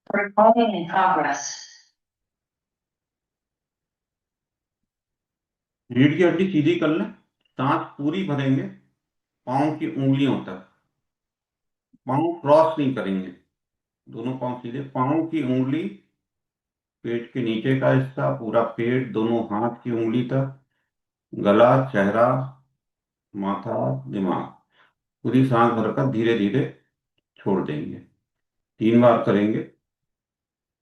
Recording in progress. रीढ़ की हड्डी सीधी कर लें। सांस पूरी भरेंगे पाँव की उंगलियों तक। पाँव क्रॉस नहीं करेंगे। दोनों पाँव सीधे, पाँव की उंगली पेट के नीचे का हिस्सा, पूरा पेट, दोनों हाथ की उंगली तक, गला, चेहरा, माथा, दिमाग। पूरी सांस भरकर धीरे धीरे छोड़ देंगे। 3 बार करेंगे।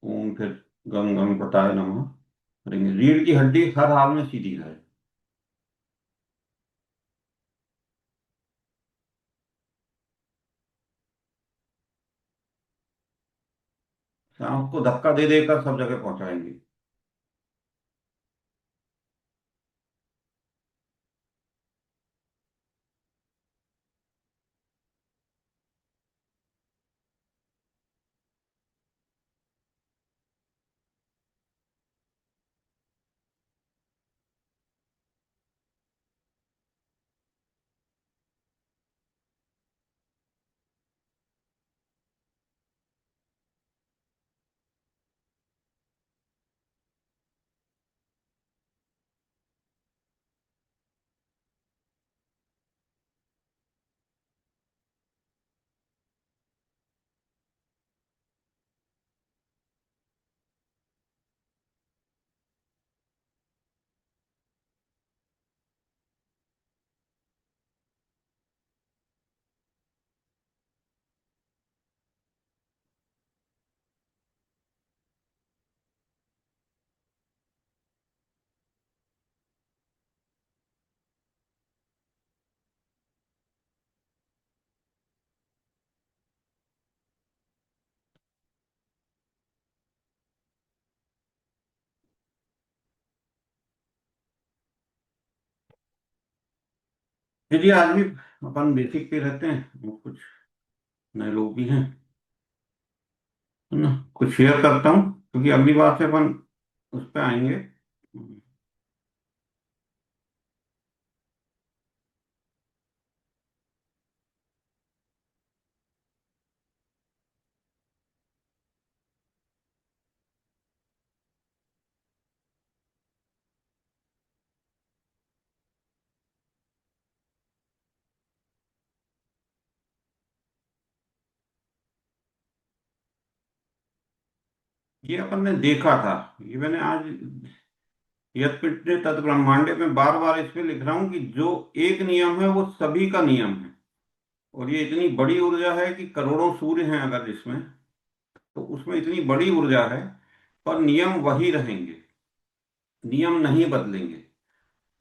ओम, फिर गम गम पताय नमः करेंगे। रीढ़ की हड्डी हर हाल में सीधी रहे। सांस को धक्का दे देकर सब जगह पहुंचाएंगे। जी आज भी अपन बेसिक पे रहते हैं और कुछ नए लोग भी हैं, है ना। कुछ शेयर करता हूँ क्योंकि अगली बार से अपन उस पे आएंगे। ये अपन ने देखा था। ये मैंने आज यत् पिंडे तत् ब्रह्मांडे में बार बार इस पे लिख रहा हूँ कि जो एक नियम है वो सभी का नियम है। और ये इतनी बड़ी ऊर्जा है कि करोड़ों सूर्य हैं अगर इसमें, तो उसमें इतनी बड़ी ऊर्जा है, पर नियम वही रहेंगे। नियम नहीं बदलेंगे।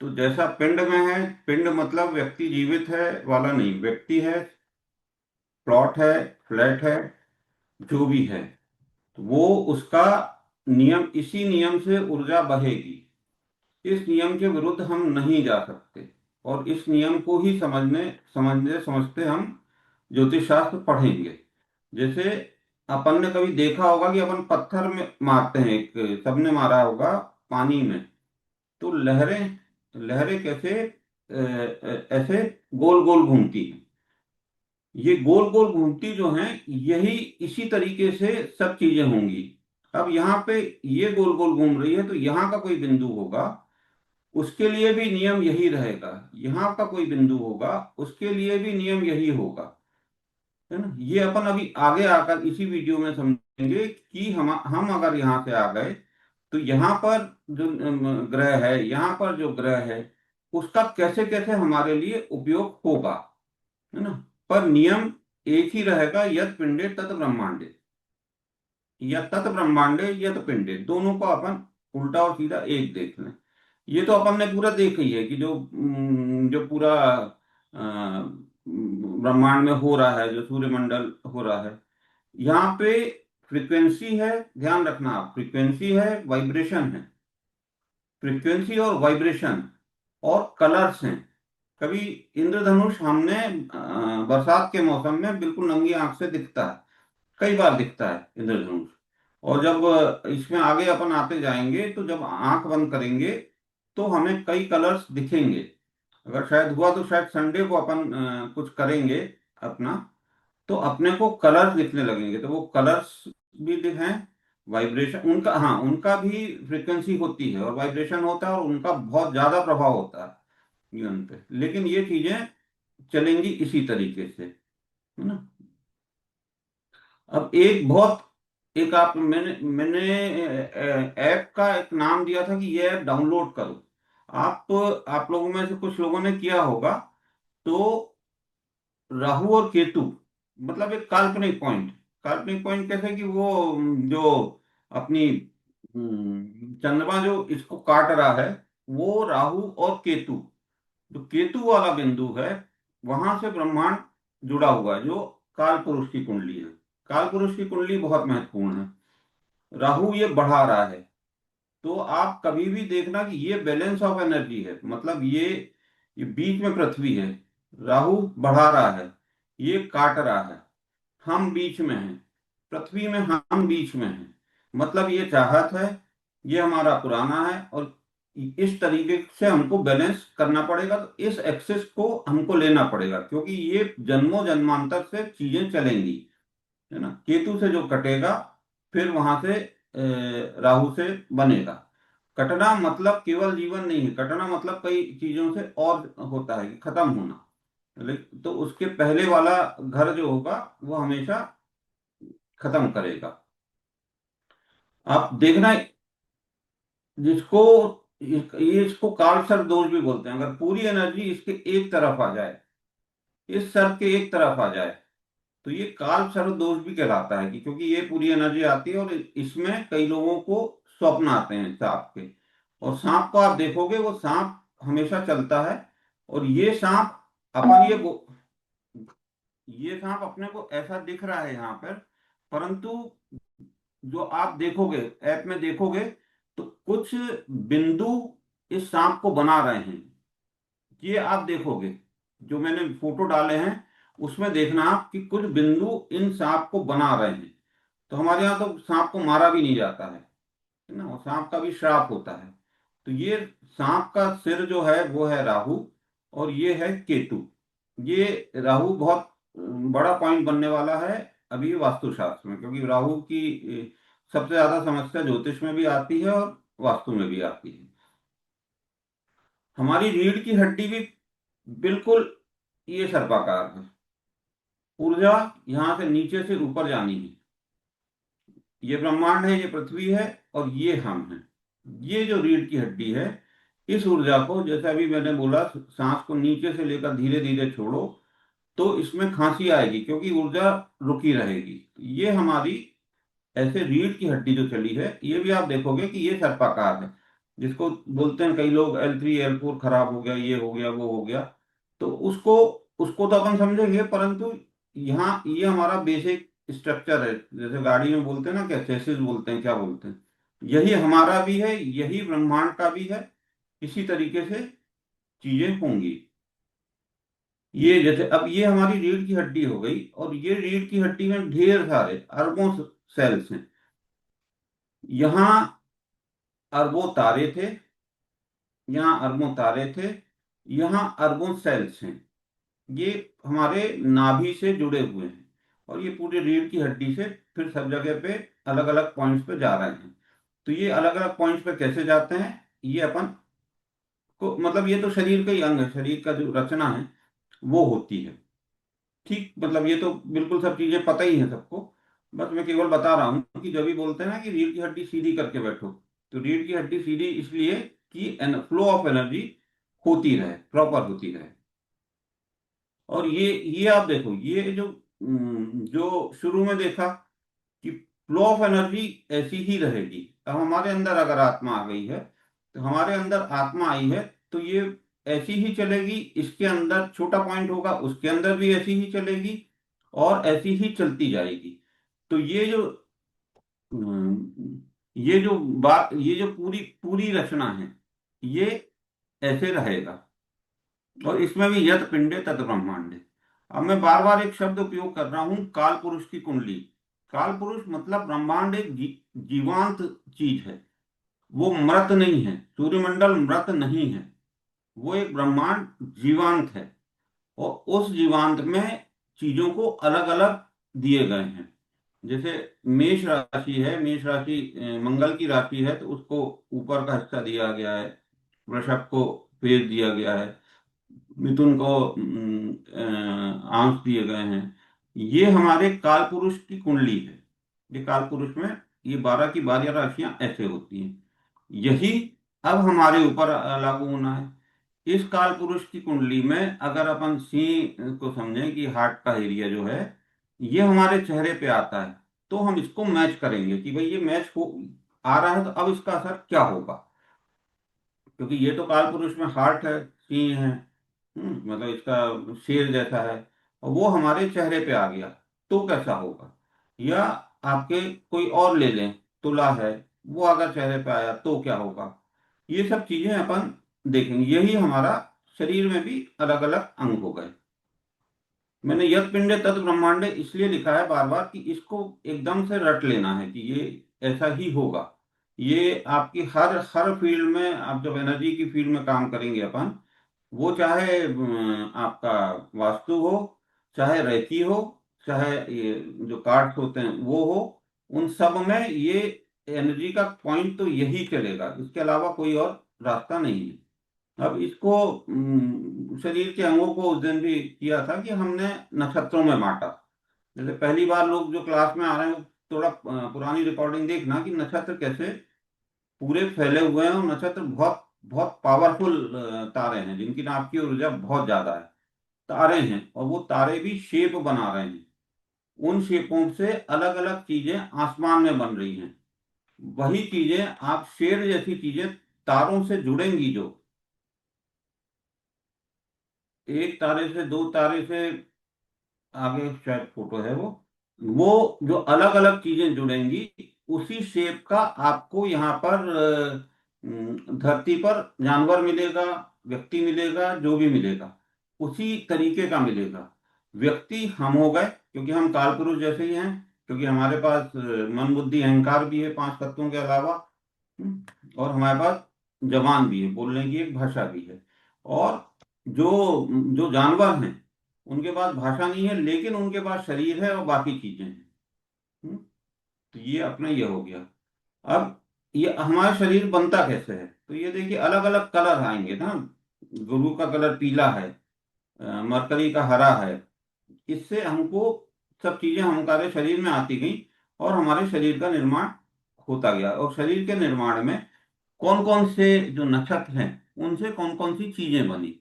तो जैसा पिंड में है, पिंड मतलब व्यक्ति जीवित है वाला नहीं, व्यक्ति है, प्लॉट है, फ्लैट है, जो भी है, तो वो उसका नियम, इसी नियम से ऊर्जा बहेगी। इस नियम के विरुद्ध हम नहीं जा सकते। और इस नियम को ही समझने समझते हम ज्योतिष शास्त्र पढ़ेंगे। जैसे अपन ने कभी देखा होगा कि अपन पत्थर में मारते हैं, एक सबने मारा होगा पानी में, तो लहरें लहरें कैसे ऐसे गोल गोल घूमती हैं। ये गोल गोल घूमती जो हैं, यही इसी तरीके से सब चीजें होंगी। अब यहाँ पे ये गोल गोल घूम रही है तो यहाँ का कोई बिंदु होगा, उसके लिए भी नियम यही रहेगा। यहाँ का कोई बिंदु होगा, उसके लिए भी नियम यही होगा, है ना। ये अपन अभी आगे आकर इसी वीडियो में समझेंगे कि हम अगर यहाँ से आ गए तो यहाँ पर जो ग्रह है, यहाँ पर जो ग्रह है, उसका कैसे कैसे हमारे लिए उपयोग होगा, है ना। पर नियम एक ही रहेगा, यत पिंडे तत ब्रह्मांडे, या तत ब्रह्मांडे यत पिंडे, दोनों को अपन उल्टा और सीधा एक देख लें। ये तो अपन ने पूरा देख ही है कि जो पूरा ब्रह्मांड में हो रहा है, जो सूर्यमंडल हो रहा है, यहाँ पे फ्रीक्वेंसी है। ध्यान रखना आप, फ्रीक्वेंसी है, वाइब्रेशन है। फ्रीक्वेंसी और वाइब्रेशन और कलर्स हैं। कभी इंद्रधनुष हमने बरसात के मौसम में बिल्कुल नंगी आंख से दिखता है, कई बार दिखता है इंद्रधनुष। और जब इसमें आगे अपन आते जाएंगे तो जब आंख बंद करेंगे तो हमें कई कलर्स दिखेंगे। अगर शायद हुआ तो शायद संडे को अपन कुछ करेंगे अपना, तो अपने को कलर्स दिखने लगेंगे। तो वो कलर्स भी हैं, वाइब्रेशन उनका, हाँ उनका भी फ्रिक्वेंसी होती है और वाइब्रेशन होता है और उनका बहुत ज्यादा प्रभाव होता है जीवन पे, लेकिन ये चीजें चलेंगी इसी तरीके से, है ना। अब एक बहुत, एक आप, मैंने ऐप का एक नाम दिया था कि ये ऐप डाउनलोड करो। आप लोगों में से कुछ लोगों ने किया होगा। तो राहु और केतु, मतलब एक काल्पनिक पॉइंट, काल्पनिक पॉइंट कैसे कि वो जो अपनी चंद्रमा जो इसको काट रहा है, वो राहु और केतु, जो केतु वाला बिंदु है, वहां से ब्रह्मांड जुड़ा हुआ है, जो काल पुरुष की कुंडली है। काल पुरुष की कुंडली बहुत महत्वपूर्ण है। राहु ये बढ़ा रहा है, तो आप कभी भी देखना कि ये बैलेंस ऑफ एनर्जी है, मतलब ये बीच में पृथ्वी है, राहु बढ़ा रहा है, ये काट रहा है, हम बीच में हैं, पृथ्वी में हम बीच में हैं, मतलब ये चाहत है, ये हमारा पुराना है, और इस तरीके से हमको बैलेंस करना पड़ेगा, तो इस एक्सेस को हमको लेना पड़ेगा, क्योंकि ये जन्मों जन्मांतर से चीजें चलेंगी, है ना। केतु से जो कटेगा, फिर वहां से राहु से बनेगा। कटना मतलब केवल जीवन नहीं है, कटना मतलब कई चीजों से और होता है कि खत्म होना। तो उसके पहले वाला घर जो होगा वो हमेशा खत्म करेगा। आप देखना, जिसको ये इसको कालसर्प दोष भी बोलते हैं, अगर पूरी एनर्जी इसके एक तरफ आ जाए, इस सर्प के एक तरफ आ जाए, तो ये काल सर्प दोष भी कहलाता है, कि क्योंकि ये पूरी एनर्जी आती है और इसमें कई लोगों को स्वप्न आते हैं सांप के। और सांप को आप देखोगे, वो सांप हमेशा चलता है, और ये सांप अपन ये सांप अपने को ऐसा दिख रहा है यहाँ पर, परंतु जो आप देखोगे, ऐप में देखोगे, तो कुछ बिंदु इस सांप को बना रहे हैं, ये आप देखोगे, जो मैंने फोटो डाले हैं उसमें देखना आप कि कुछ बिंदु इन सांप को बना रहे हैं। तो हमारे यहाँ तो सांप को मारा भी नहीं जाता है ना, और सांप का भी श्राप होता है। तो ये सांप का सिर जो है वो है राहु, और ये है केतु। ये राहु बहुत बड़ा पॉइंट बनने वाला है अभी वास्तुशास्त्र में, क्योंकि राहु की सबसे ज्यादा समस्या ज्योतिष में भी आती है और वास्तु में भी आती है। हमारी रीढ़ की हड्डी भी बिल्कुल ये सर्पाकार है। ऊर्जा यहाँ से नीचे से ऊपर जानी है। ये ब्रह्मांड है, ये पृथ्वी है, और ये हम हैं। ये जो रीढ़ की हड्डी है, इस ऊर्जा को, जैसे अभी मैंने बोला, सांस को नीचे से लेकर धीरे धीरे छोड़ो, तो इसमें खांसी आएगी, क्योंकि ऊर्जा रुकी रहेगी। ये हमारी ऐसे रीढ़ की हड्डी जो चली है, ये भी आप देखोगे कि ये सर्पाकार है, जिसको बोलते हैं कई लोग L3 L4 खराब हो गया, ये हो गया, वो हो गया। तो उसको उसको तो अपन समझेंगे, परंतु यहाँ ये हमारा बेसिक स्ट्रक्चर है, जैसे गाड़ी में बोलते हैं ना, क्या चेसिस बोलते हैं, क्या बोलते हैं, यही हमारा भी है, यही ब्रह्मांड का भी है। इसी तरीके से चीजें होंगी। ये जैसे अब ये हमारी रीढ़ की हड्डी हो गई, और ये रीढ़ की हड्डी में ढेर सारे अरबों सेल्स हैं। यहाँ अरबों तारे थे, यहाँ अरबों तारे थे, यहाँ अरबों सेल्स हैं। ये हमारे नाभि से जुड़े हुए हैं, और ये पूरे रीढ़ की हड्डी से फिर सब जगह पे अलग अलग पॉइंट्स पे जा रहे हैं। तो ये अलग अलग पॉइंट्स पे कैसे जाते हैं, ये अपन को, मतलब ये तो शरीर का ही अंग है, शरीर का जो रचना है वो होती है। ठीक, मतलब ये तो बिल्कुल सब चीजें पता ही है सबको। बस मैं केवल बता रहा हूँ कि जब भी बोलते हैं ना कि रीढ़ की हड्डी सीधी करके बैठो, तो रीढ़ की हड्डी सीधी इसलिए कि फ्लो ऑफ एनर्जी होती रहे, प्रॉपर होती रहे। और ये आप देखो, ये जो शुरू में देखा कि फ्लो ऑफ एनर्जी ऐसी ही रहेगी। अब हमारे अंदर अगर आत्मा आ गई है, तो हमारे अंदर आत्मा आई है, तो ये ऐसी ही चलेगी। इसके अंदर छोटा पॉइंट होगा, उसके अंदर भी ऐसी ही चलेगी, और ऐसी ही चलती जाएगी। तो ये जो बात, ये जो पूरी पूरी रचना है, ये ऐसे रहेगा। और इसमें भी यत पिंडे तत् ब्रह्मांडे। अब मैं बार बार एक शब्द उपयोग कर रहा हूं, काल पुरुष की कुंडली। काल पुरुष मतलब ब्रह्मांड एक जीवांत चीज है, वो मृत नहीं है, सूर्यमंडल मृत नहीं है, वो एक ब्रह्मांड जीवांत है। और उस जीवांत में चीजों को अलग अलग दिए गए हैं। जैसे मेष राशि है, मेष राशि मंगल की राशि है, तो उसको ऊपर का हिस्सा दिया गया है, वृषभ को पेज दिया गया है, मिथुन को अंश दिए गए हैं। ये हमारे काल पुरुष की कुंडली है। ये काल पुरुष में ये 12 की 12 राशियां ऐसे होती हैं। यही अब हमारे ऊपर लागू होना है। इस काल पुरुष की कुंडली में अगर अपन सिंह को समझें कि हार्ट का एरिया जो है ये हमारे चेहरे पे आता है, तो हम इसको मैच करेंगे कि भाई ये मैच हो आ रहा है, तो अब इसका असर क्या होगा। क्योंकि ये तो काल पुरुष में हार्ट है, सिंह है, मतलब इसका शेर जैसा है, और वो हमारे चेहरे पे आ गया, तो कैसा होगा। या आपके कोई और ले लें, तुला है, वो अगर चेहरे पे आया तो क्या होगा। ये सब चीजें अपन देखेंगे। यही हमारा शरीर में भी अलग अलग अंग हो गए। मैंने यत पिंडे तत् ब्रह्मांडे इसलिए लिखा है बार बार कि इसको एकदम से रट लेना है कि ये ऐसा ही होगा। ये आपकी हर हर फील्ड में, आप जब एनर्जी की फील्ड में काम करेंगे अपन, वो चाहे आपका वास्तु हो, चाहे रेकी हो, चाहे ये जो कार्ड्स होते हैं वो हो, उन सब में ये एनर्जी का पॉइंट तो यही चलेगा, इसके अलावा कोई और रास्ता नहीं है। अब इसको शरीर के अंगों को उस दिन भी किया था कि हमने नक्षत्रों में बांटा। जैसे पहली बार लोग जो क्लास में आ रहे हैं वो थोड़ा पुरानी रिकॉर्डिंग देखना कि नक्षत्र कैसे पूरे फैले हुए हैं, और नक्षत्र बहुत बहुत पावरफुल तारे हैं जिनकी नाभ की ऊर्जा बहुत ज्यादा है। तारे हैं, और वो तारे भी शेप बना रहे हैं। उन शेपों से अलग अलग चीजें आसमान में बन रही हैं। वही चीजें आप शेर जैसी चीजें तारों से जुड़ेंगी, जो एक तारे से, दो तारे से आगे शायद फोटो है वो जो अलग अलग चीजें जुड़ेंगी, उसी शेप का आपको यहाँ पर धरती पर जानवर मिलेगा, व्यक्ति मिलेगा, जो भी मिलेगा उसी तरीके का मिलेगा। व्यक्ति हम हो गए क्योंकि हम काल पुरुष जैसे ही हैं, क्योंकि हमारे पास मन बुद्धि अहंकार भी है 5 तत्वों के अलावा। और हमारे पास जबान भी है, बोलने की एक भाषा भी है। और जो जो जानवर हैं उनके पास भाषा नहीं है, लेकिन उनके पास शरीर है और बाकी चीजें हैं। हम्म, तो ये अपना ये हो गया। अब ये हमारा शरीर बनता कैसे है, तो ये देखिए अलग अलग कलर आएंगे ना। गुरु का कलर पीला है, मरकरी का हरा है। इससे हमको सब चीजें हमारे शरीर में आती गई, और हमारे शरीर का निर्माण होता गया। और शरीर के निर्माण में कौन कौन से जो नक्षत्र हैं उनसे कौन कौन सी चीजें बनी।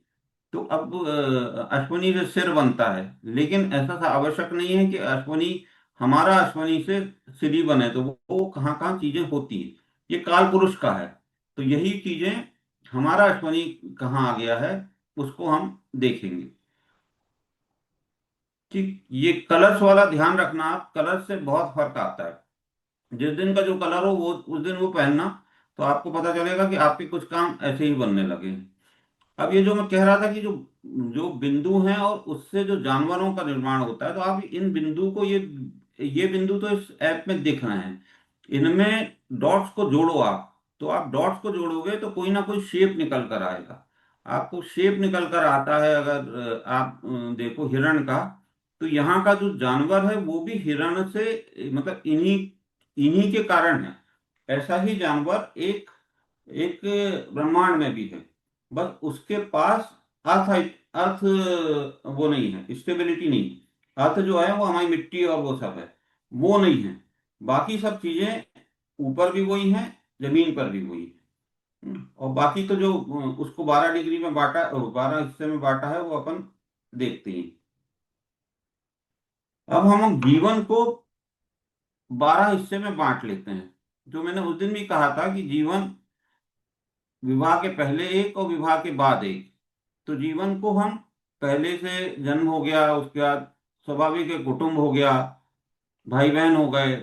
तो अब अश्वनी से सिर बनता है, लेकिन ऐसा सा आवश्यक नहीं है कि अश्वनी, हमारा अश्वनी से सिर ही बने। तो वो कहाँ कहाँ चीजें होती है, ये काल पुरुष का है। तो यही चीजें, हमारा अश्वनी कहाँ आ गया है उसको हम देखेंगे। ठीक, ये कलर्स वाला ध्यान रखना, आप कलर से बहुत फर्क आता है। जिस दिन का जो कलर हो वो उस दिन वो पहनना, तो आपको पता चलेगा कि आपके कुछ काम ऐसे ही बनने लगे हैं। अब ये जो मैं कह रहा था कि जो जो बिंदु हैं और उससे जो जानवरों का निर्माण होता है, तो आप इन बिंदु को, ये बिंदु तो इस ऐप में दिख रहे हैं, इनमें डॉट्स को जोड़ो आप। तो आप डॉट्स को जोड़ोगे तो कोई ना कोई शेप निकल कर आएगा। आपको शेप निकल कर आता है। अगर आप देखो हिरण का, तो यहाँ का जो जानवर है वो भी हिरण से, मतलब इन्हीं इन्हीं के कारण है। ऐसा ही जानवर एक एक ब्रह्मांड में भी है, बस उसके पास अर्थ अर्थ वो नहीं है, स्टेबिलिटी नहीं है। अर्थ जो है वो हमारी मिट्टी और वो सब है, वो नहीं है। बाकी सब चीजें ऊपर भी वही हैं, जमीन पर भी वही है। और बाकी तो जो उसको 12 डिग्री में बांटा, 12 हिस्से में बांटा है, वो अपन देखते हैं। अब हम जीवन को 12 हिस्से में बांट लेते हैं। जो मैंने उस दिन भी कहा था कि जीवन विवाह के पहले एक और विवाह के बाद एक। तो जीवन को हम पहले से जन्म हो गया, उसके बाद स्वाभाविक एक कुटुंब हो गया, भाई बहन हो गए,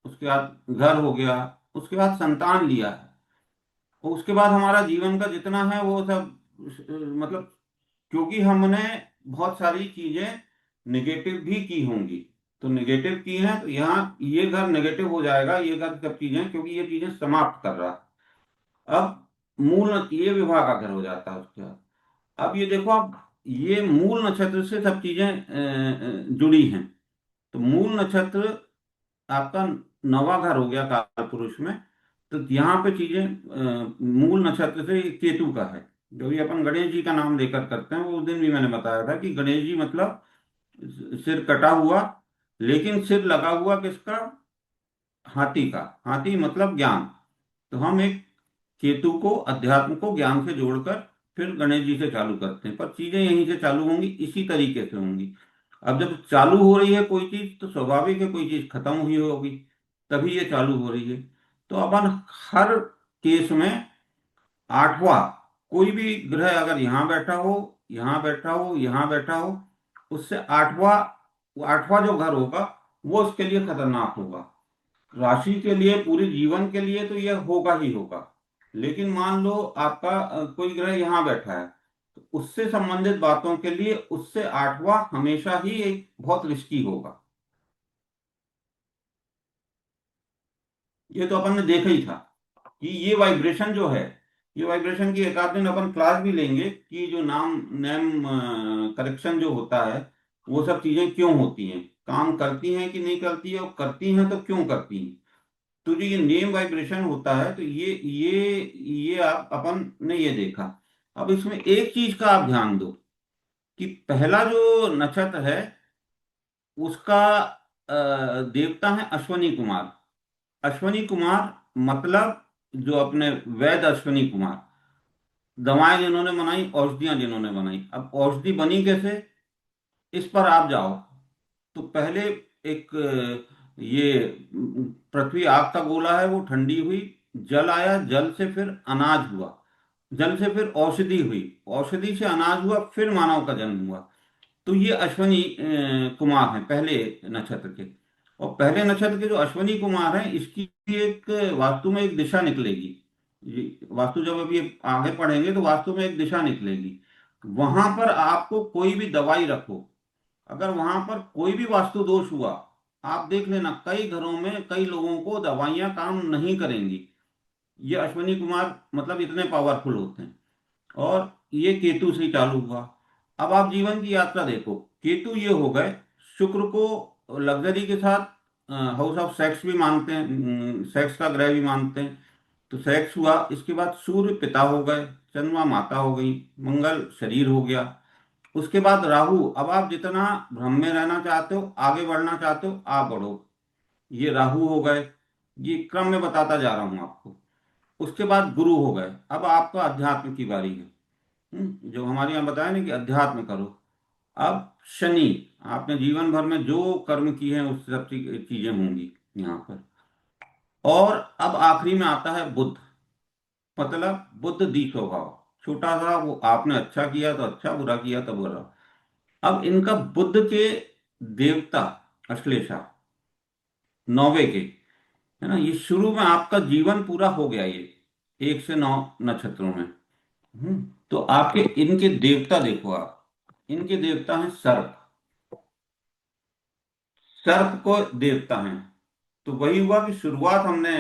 उसके बाद घर हो गया, उसके बाद संतान लिया है, और उसके बाद हमारा जीवन का जितना है वो सब मतलब, क्योंकि हमने बहुत सारी चीजें निगेटिव भी की होंगी। तो निगेटिव की हैं, तो यहाँ ये घर नेगेटिव हो जाएगा, ये घर सब चीजें, क्योंकि ये चीजें समाप्त कर रहा है। अब मूल ये विवाह का घर हो जाता है उसके बाद। अब ये देखो, अब ये मूल नक्षत्र से सब चीजें जुड़ी हैं। तो मूल नक्षत्र आपका नवा घर हो गया काल पुरुष में। तो यहाँ पे चीजें मूल नक्षत्र से केतु का है। जो भी अपन गणेश जी का नाम लेकर करते हैं, वो उस दिन भी मैंने बताया था कि गणेश जी मतलब सिर कटा हुआ, लेकिन सिर लगा हुआ किसका? हाथी का। हाथी मतलब ज्ञान। तो हम एक केतु को, अध्यात्म को ज्ञान से जोड़कर फिर गणेश जी से चालू करते हैं, पर चीजें यहीं से चालू होंगी, इसी तरीके से होंगी। अब जब चालू हो रही है कोई चीज, तो स्वाभाविक है कोई चीज खत्म हुई होगी, तभी ये चालू हो रही है। तो अपन हर केस में आठवां, कोई भी ग्रह अगर यहाँ बैठा हो, यहाँ बैठा हो, यहाँ बैठा हो, उससे आठवां, वो आठवां जो घर होगा वो उसके लिए खतरनाक होगा। राशि के लिए, पूरे जीवन के लिए तो यह होगा ही होगा। लेकिन मान लो आपका कोई ग्रह यहाँ बैठा है, तो उससे संबंधित बातों के लिए उससे आठवां हमेशा ही एक बहुत रिस्की होगा। ये तो अपन ने देखा ही था कि ये वाइब्रेशन जो है, ये वाइब्रेशन की एक आध दिन अपन क्लास भी लेंगे कि जो नाम नेम करेक्शन जो होता है, वो सब चीजें क्यों होती हैं, काम करती हैं कि नहीं करती है, और करती हैं तो क्यों करती हैं। तो जो ये नेम वाइब्रेशन होता है, तो ये आप अपन ने ये देखा। अब इसमें एक चीज का आप ध्यान दो कि पहला जो नक्षत्र है उसका देवता है अश्वनी कुमार। अश्वनी कुमार मतलब जो अपने वैद अश्वनी कुमार, दवाएं जिन्होंने बनाई, औषधियां जिन्होंने बनाई। अब औषधि बनी कैसे, इस पर आप जाओ। तो पहले एक ये पृथ्वी आग का गोला है, वो ठंडी हुई, जल आया, जल से फिर अनाज हुआ, जल से फिर औषधि हुई, औषधि से अनाज हुआ, फिर मानव का जन्म हुआ। तो ये अश्वनी कुमार हैं पहले नक्षत्र के। और पहले नक्षत्र के जो अश्वनी कुमार हैं, इसकी एक वास्तु में एक दिशा निकलेगी। वास्तु जब अभी आगे पढ़ेंगे तो वास्तु में एक दिशा निकलेगी। वहां पर आपको कोई भी दवाई रखो, अगर वहां पर कोई भी वास्तु दोष हुआ, आप देख लेना कई घरों में कई लोगों को दवाइयां काम नहीं करेंगी। ये अश्वनी कुमार मतलब इतने पावरफुल होते हैं। और ये केतु से ही चालू हुआ। अब आप जीवन की यात्रा देखो, केतु ये हो गए, शुक्र को लग्जरी के साथ हाउस ऑफ सेक्स भी मानते हैं, सेक्स का ग्रह भी मानते हैं। तो सेक्स हुआ, इसके बाद सूर्य पिता हो गए, चंद्रमा माता हो गई, मंगल शरीर हो गया। उसके बाद राहु। अब आप जितना भ्रम में रहना चाहते हो, आगे बढ़ना चाहते हो, आप बढ़ो। ये राहु हो गए, ये क्रम में बताता जा रहा हूं आपको। उसके बाद गुरु हो गए, अब आपका अध्यात्म की बारी है। जो हमारे यहाँ बताया ना कि अध्यात्म करो। अब शनि, आपने जीवन भर में जो कर्म किए हैं उस सब चीजें होंगी यहाँ पर। और अब आखिरी में आता है बुध, मतलब बुद्ध दी स्वभाव। छोटा सा, वो आपने अच्छा किया तो अच्छा, बुरा किया तो बुरा। अब इनका बुद्ध के देवता अश्लेषा, नौवे के, है ना, ये शुरू में आपका जीवन पूरा हो गया ये 1 से 9 नक्षत्रों में। तो आपके इनके देवता देखो आप, इनके देवता हैं सर्प। सर्प को देवता हैं। तो वही हुआ कि शुरुआत हमने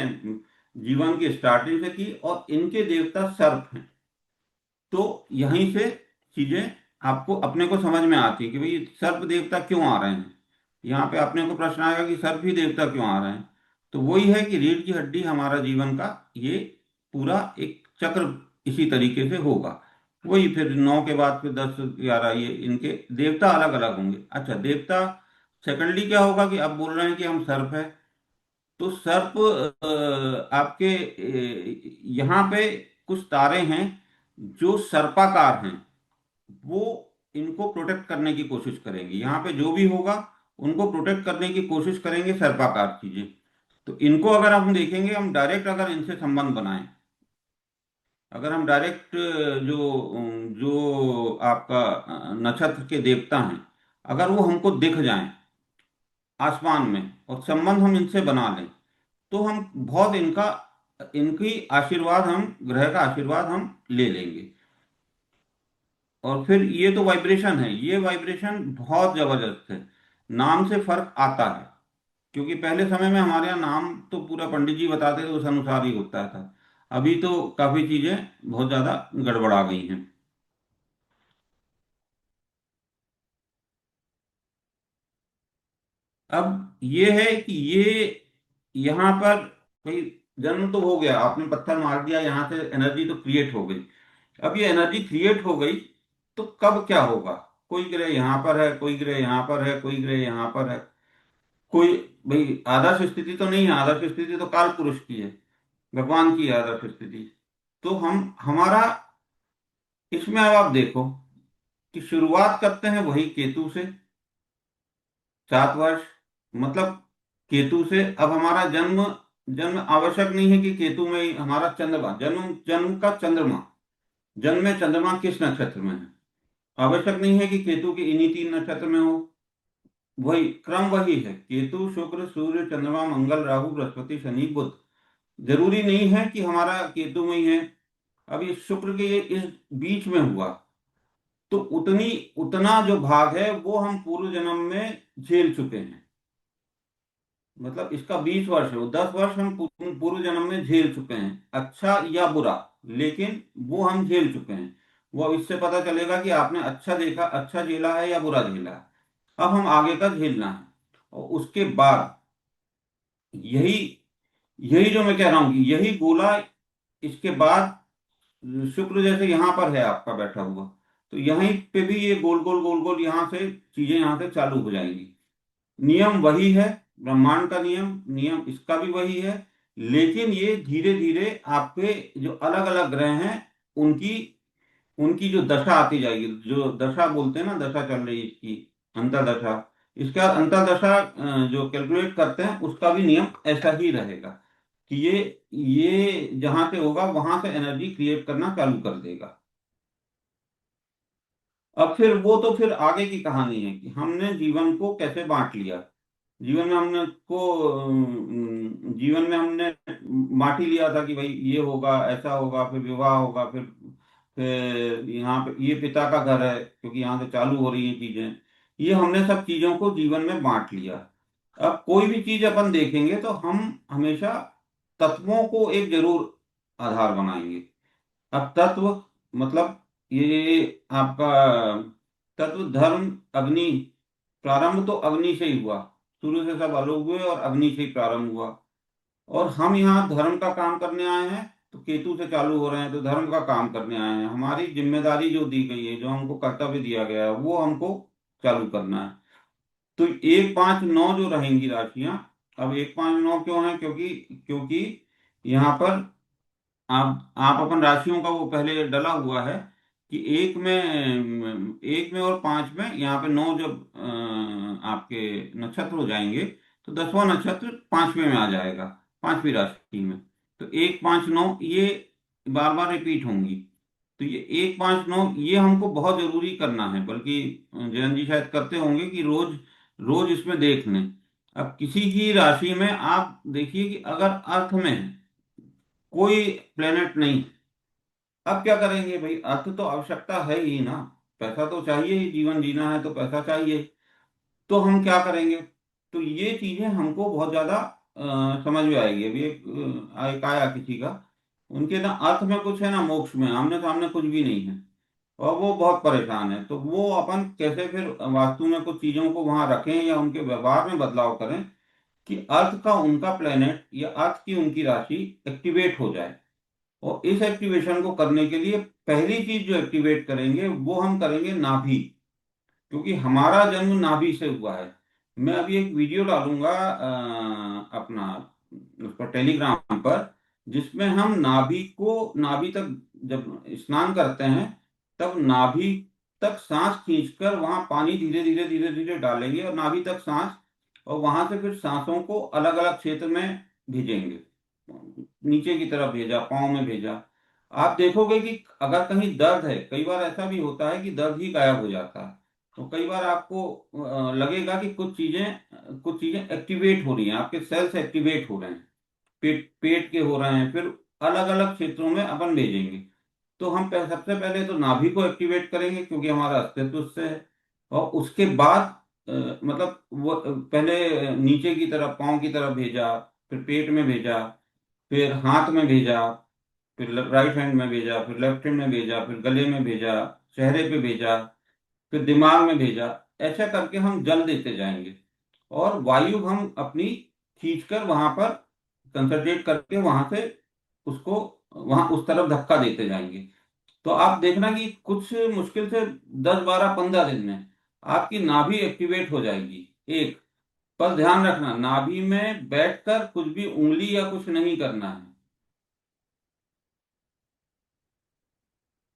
जीवन की स्टार्टिंग से की, और इनके देवता सर्प हैं। तो यहीं से चीजें आपको अपने को समझ में आती है कि भाई सर्प देवता क्यों आ रहे हैं। यहाँ पे अपने को प्रश्न आएगा कि सर्प ही देवता क्यों आ रहे हैं। तो वही है कि रीढ़ की हड्डी हमारा जीवन का ये पूरा एक चक्र इसी तरीके से होगा। वही फिर 9 के बाद फिर 10 11, ये इनके देवता अलग अलग होंगे। अच्छा, देवता सेकेंडली क्या होगा कि अब बोल रहे हैं कि हम सर्प है। तो सर्प आपके यहाँ पे कुछ तारे हैं जो सर्पाकार हैं, वो इनको प्रोटेक्ट करने की कोशिश करेंगे। यहाँ पे जो भी होगा उनको प्रोटेक्ट करने की कोशिश करेंगे सर्पाकार चीजें। तो इनको अगर हम देखेंगे, हम डायरेक्ट अगर इनसे संबंध बनाएं, अगर हम डायरेक्ट जो आपका नक्षत्र के देवता हैं, अगर वो हमको दिख जाएं आसमान में, और संबंध हम इनसे बना लें, तो हम बहुत इनका, इनकी आशीर्वाद, हम ग्रह का आशीर्वाद हम ले लेंगे। और फिर ये तो वाइब्रेशन है, ये वाइब्रेशन बहुत जबरदस्त है। नाम से फर्क आता है, क्योंकि पहले समय में हमारे यहाँ नाम तो पूरा पंडित जी बताते थे, उस अनुसार ही होता था। अभी तो काफी चीजें बहुत ज्यादा गड़बड़ा गई हैं। अब ये है कि ये यहाँ पर भाई जन्म तो हो गया, आपने पत्थर मार दिया, यहाँ से एनर्जी तो क्रिएट हो गई। अब ये एनर्जी क्रिएट हो गई, तो कब क्या होगा? कोई ग्रह यहाँ पर है, कोई ग्रह यहाँ पर है, कोई ग्रह यहाँ पर है, कोई, भाई आदर्श स्थिति तो नहीं है, आदर्श स्थिति तो काल पुरुष की है, भगवान की है आदर्श स्थिति। तो हम हमारा इसमें अब आप देखो कि शुरुआत करते हैं वही केतु से, 7 वर्ष, मतलब केतु से। अब हमारा जन्म, जन्म आवश्यक नहीं है कि केतु में ही हमारा चंद्रमा, जन्म जन्म का चंद्रमा, जन्म में चंद्रमा किस नक्षत्र में है, आवश्यक नहीं है कि केतु के इन्हीं 3 नक्षत्र में हो। वही क्रम वही है, केतु शुक्र सूर्य चंद्रमा मंगल राहु बृहस्पति शनि बुध। जरूरी नहीं है कि हमारा केतु में ही है। अब ये शुक्र के ये इस बीच में हुआ, तो उतनी उतना जो भाग है वो हम पूर्व जन्म में झेल चुके हैं। मतलब इसका 20 वर्ष है, वो 10 वर्ष हम पूर्व जन्म में झेल चुके हैं, अच्छा या बुरा, लेकिन वो हम झेल चुके हैं। वो अब इससे पता चलेगा कि आपने अच्छा देखा, अच्छा झेला है या बुरा झेला है। अब हम आगे का झेलना है। और उसके बाद यही यही जो मैं कह रहा हूं कि यही गोला, इसके बाद शुक्र जैसे यहाँ पर है आपका बैठा हुआ, तो यहीं पे भी ये गोल गोल गोल गोल यहाँ से चीजें यहाँ से चालू हो जाएंगी। नियम वही है, ब्रह्मांड का नियम, नियम इसका भी वही है। लेकिन ये धीरे धीरे आपके जो अलग अलग ग्रह हैं, उनकी उनकी जो दशा आती जाएगी, जो दशा बोलते हैं ना, दशा चल रही है इसकी, अंतरदशा। इसके बाद अंतरदशा जो कैलकुलेट करते हैं उसका भी नियम ऐसा ही रहेगा कि ये जहां से होगा वहां से एनर्जी क्रिएट करना चालू कर देगा। अब फिर वो तो फिर आगे की कहानी है कि हमने जीवन को कैसे बांट लिया। जीवन में हमने को जीवन में हमने बांट ही लिया था कि भाई ये होगा, ऐसा होगा, फिर विवाह होगा, फिर यहाँ पे ये पिता का घर है क्योंकि यहाँ से चालू हो रही है चीजें। ये हमने सब चीजों को जीवन में बांट लिया। अब कोई भी चीज अपन देखेंगे तो हम हमेशा तत्वों को एक जरूर आधार बनाएंगे। अब तत्व मतलब ये आपका तत्व धर्म अग्नि, प्रारंभ तो अग्नि से ही हुआ, शुरू से सब अलग हुए और अग्नि से ही प्रारंभ हुआ। और हम यहाँ धर्म का काम करने आए हैं, तो केतु से चालू हो रहे हैं, तो धर्म का काम करने आए हैं। हमारी जिम्मेदारी जो दी गई है, जो हमको कर्तव्य दिया गया है, वो हमको चालू करना है। तो 1 5 9 जो रहेंगी राशियां, अब 1 5 9 क्यों है? क्योंकि क्योंकि यहाँ पर आप अपन राशियों का वो पहले डला हुआ है कि एक में और 5 में, यहाँ पे 9 जब आपके नक्षत्र हो जाएंगे, तो 10वां नक्षत्र 5वें में आ जाएगा, 5वीं राशि में। तो 1 5 9 ये बार बार रिपीट होंगी। तो ये 1 5 9 ये हमको बहुत जरूरी करना है, बल्कि जयंत जी शायद करते होंगे कि रोज रोज इसमें देख लें। अब किसी की राशि में आप देखिए कि अगर अर्थ में है, कोई प्लेनेट नहीं, अब क्या करेंगे भाई? अर्थ तो आवश्यकता है ही ना, पैसा तो चाहिए ही, जीवन जीना है तो पैसा चाहिए। तो हम क्या करेंगे? तो ये चीजें हमको बहुत ज्यादा समझ में आएगी। अभी एक आया किसी का, उनके ना अर्थ में कुछ है ना मोक्ष में, आमने सामने कुछ भी नहीं है, और वो बहुत परेशान है। तो वो अपन कैसे फिर वास्तु में कुछ चीजों को वहां रखें या उनके व्यवहार में बदलाव करें कि अर्थ का उनका प्लेनेट या अर्थ की उनकी राशि एक्टिवेट हो जाए। और इस एक्टिवेशन को करने के लिए पहली चीज जो एक्टिवेट करेंगे वो हम करेंगे नाभि, क्योंकि हमारा जन्म नाभि से हुआ है। मैं अभी एक वीडियो डालूंगा अपना उस पर टेलीग्राम पर, जिसमें हम नाभि को, नाभि तक जब स्नान करते हैं तब नाभि तक सांस खींचकर वहां पानी धीरे धीरे धीरे धीरे डालेंगे, और नाभि तक सांस, और वहां से फिर सांसों को अलग अलग क्षेत्र में भेजेंगे। नीचे की तरफ भेजा, पाँव में भेजा। आप देखोगे कि अगर कहीं दर्द है, कई बार ऐसा भी होता है कि दर्द ही गायब हो जाता है। तो कई बार आपको लगेगा कि कुछ चीजें एक्टिवेट हो रही हैं, आपके सेल्स एक्टिवेट हो रहे हैं, पेट पेट के हो रहे हैं, फिर अलग अलग क्षेत्रों में अपन भेजेंगे। तो हम सबसे पहले तो नाभि को एक्टिवेट करेंगे क्योंकि हमारा अस्तित्व उससे है। और उसके बाद मतलब वो पहले नीचे की तरफ, पाँव की तरफ भेजा, फिर पेट में भेजा, फिर हाथ में भेजा, फिर राइट हैंड में भेजा, फिर लेफ्ट हैंड में भेजा, फिर गले में भेजा, चेहरे पे भेजा, फिर दिमाग में भेजा। ऐसा करके हम जल देते जाएंगे। और वायु हम अपनी खींचकर वहां पर कंसंट्रेट करके वहां से उसको वहां उस तरफ धक्का देते जाएंगे। तो आप देखना कि कुछ मुश्किल से 10 12 15 दिन में आपकी नाभि एक्टिवेट हो जाएगी। एक, पर ध्यान रखना नाभि में बैठकर कुछ भी उंगली या कुछ नहीं करना है।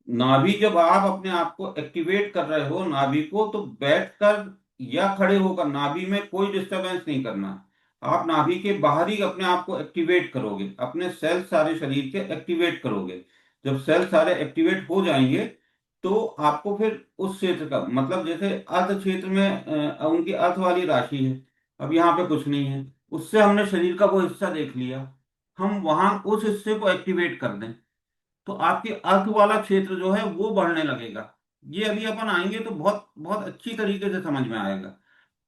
नाभि जब आप अपने आप को एक्टिवेट कर रहे हो नाभि को, तो बैठकर या खड़े होकर नाभि में कोई डिस्टरबेंस नहीं करना है। आप नाभि के बाहर ही अपने आप को एक्टिवेट करोगे, अपने सेल सारे शरीर के एक्टिवेट करोगे। जब सेल सारे एक्टिवेट हो जाएंगे तो आपको फिर उस क्षेत्र का मतलब, जैसे अर्ध क्षेत्र में उनकी अर्थ वाली राशि है, अब यहाँ पे कुछ नहीं है, उससे हमने शरीर का वो हिस्सा देख लिया, हम वहां उस हिस्से को एक्टिवेट कर दें तो आपके अर्थ वाला क्षेत्र जो है वो बढ़ने लगेगा। ये अभी अपन आएंगे तो बहुत बहुत अच्छी तरीके से समझ में आएगा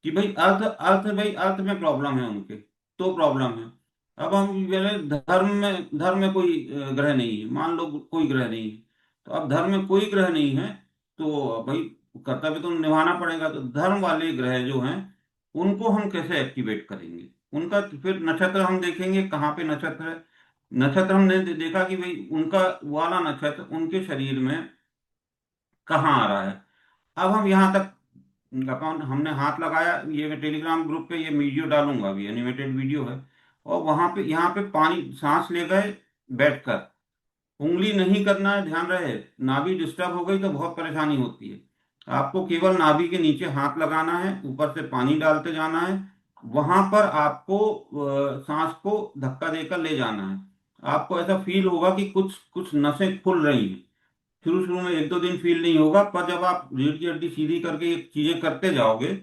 कि भाई अर्थ अर्थ भाई अर्थ में प्रॉब्लम है उनके, तो प्रॉब्लम है। अब हम पहले धर्म में कोई ग्रह नहीं है, मान लो कोई ग्रह नहीं है, तो अब धर्म में कोई ग्रह नहीं है तो भाई कर्तव्य तो निभाना पड़ेगा। तो धर्म वाले ग्रह जो हैं उनको हम कैसे एक्टिवेट करेंगे, उनका फिर नक्षत्र हम देखेंगे कहाँ पे नक्षत्र है। नक्षत्र हमने देखा कि भाई उनका वाला नक्षत्र उनके शरीर में कहाँ आ रहा है। अब हम यहाँ तक अपन हमने हाथ लगाया, ये मैं टेलीग्राम ग्रुप पे ये वीडियो डालूंगा, अभी एनिमेटेड वीडियो है। और वहां पे यहाँ पे पानी सांस ले गए बैठकर, उंगली नहीं करना है, ध्यान रहे। नाभि डिस्टर्ब हो गई तो बहुत परेशानी होती है। आपको केवल नाभि के नीचे हाथ लगाना है, ऊपर से पानी डालते जाना है, वहां पर आपको सांस को धक्का देकर ले जाना है। आपको ऐसा फील होगा कि कुछ कुछ नसें खुल रही हैं। शुरू शुरू में 1 2 दिन फील नहीं होगा, पर जब आप रीढ़ की हड्डी सीधी करके ये चीजें करते जाओगे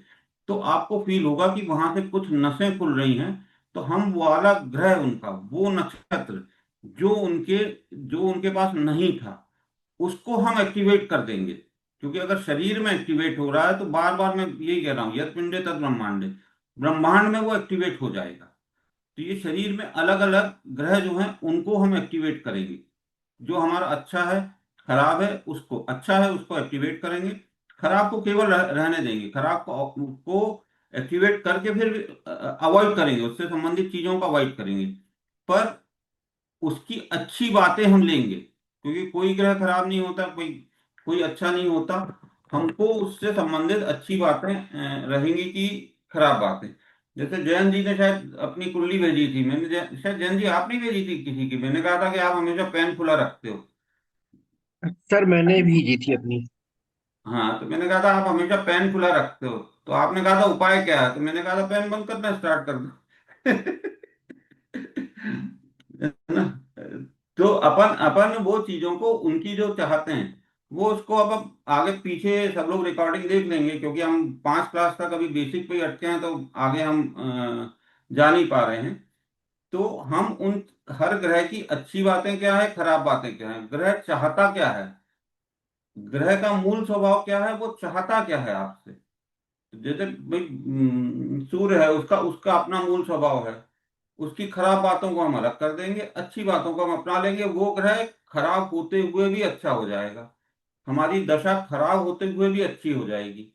तो आपको फील होगा कि वहां से कुछ नसें खुल रही हैं। तो हम वो वाला ग्रह उनका वो नक्षत्र जो उनके पास नहीं था उसको हम एक्टिवेट कर देंगे। क्योंकि अगर शरीर में एक्टिवेट हो रहा है तो बार बार मैं यही कह रहा हूँ, यत् पिंडे तत् ब्रह्मांडे, ब्रह्मांड में वो एक्टिवेट हो जाएगा। तो ये शरीर में अलग अलग ग्रह जो हैं उनको हम एक्टिवेट करेंगे। जो हमारा अच्छा है, खराब है उसको, अच्छा है उसको एक्टिवेट करेंगे, खराब को केवल रहने देंगे, खराब को एक्टिवेट करके फिर अवॉइड करेंगे, उससे संबंधित चीजों को अवॉइड करेंगे। पर उसकी अच्छी बातें हम लेंगे, क्योंकि कोई ग्रह खराब नहीं होता, कोई कोई अच्छा नहीं होता। हमको उससे संबंधित अच्छी बातें रहेंगी कि खराब बातें। जैसे जयंत जी ने शायद अपनी कुंडली भेजी थी, मैंने शायद जयंत जी आपने भेजी थी किसी की, मैंने कहा था कि आप हमेशा पेन खुला रखते हो। सर मैंने भेजी थी अपनी। हाँ, तो मैंने कहा था आप हमेशा पेन खुला रखते हो, तो आपने कहा था उपाय क्या है, तो मैंने कहा था पेन बंद करना स्टार्ट कर दो। है ना। तो अपन अपन वो चीजों को उनकी जो चाहते हैं वो उसको अब आगे पीछे सब लोग रिकॉर्डिंग देख लेंगे, क्योंकि हम 5 क्लास तक अभी बेसिक पे ही अटके हैं, तो आगे हम जा नहीं पा रहे हैं। तो हम उन हर ग्रह की अच्छी बातें क्या है, खराब बातें क्या है, ग्रह चाहता क्या है, ग्रह का मूल स्वभाव क्या है, वो चाहता क्या है आपसे। जैसे भाई सूर्य है, उसका उसका अपना मूल स्वभाव है, उसकी खराब बातों को हम अलग कर देंगे, अच्छी बातों को हम अपना लेंगे, वो ग्रह खराब होते हुए भी अच्छा हो जाएगा, हमारी दशा खराब होते हुए भी अच्छी हो जाएगी।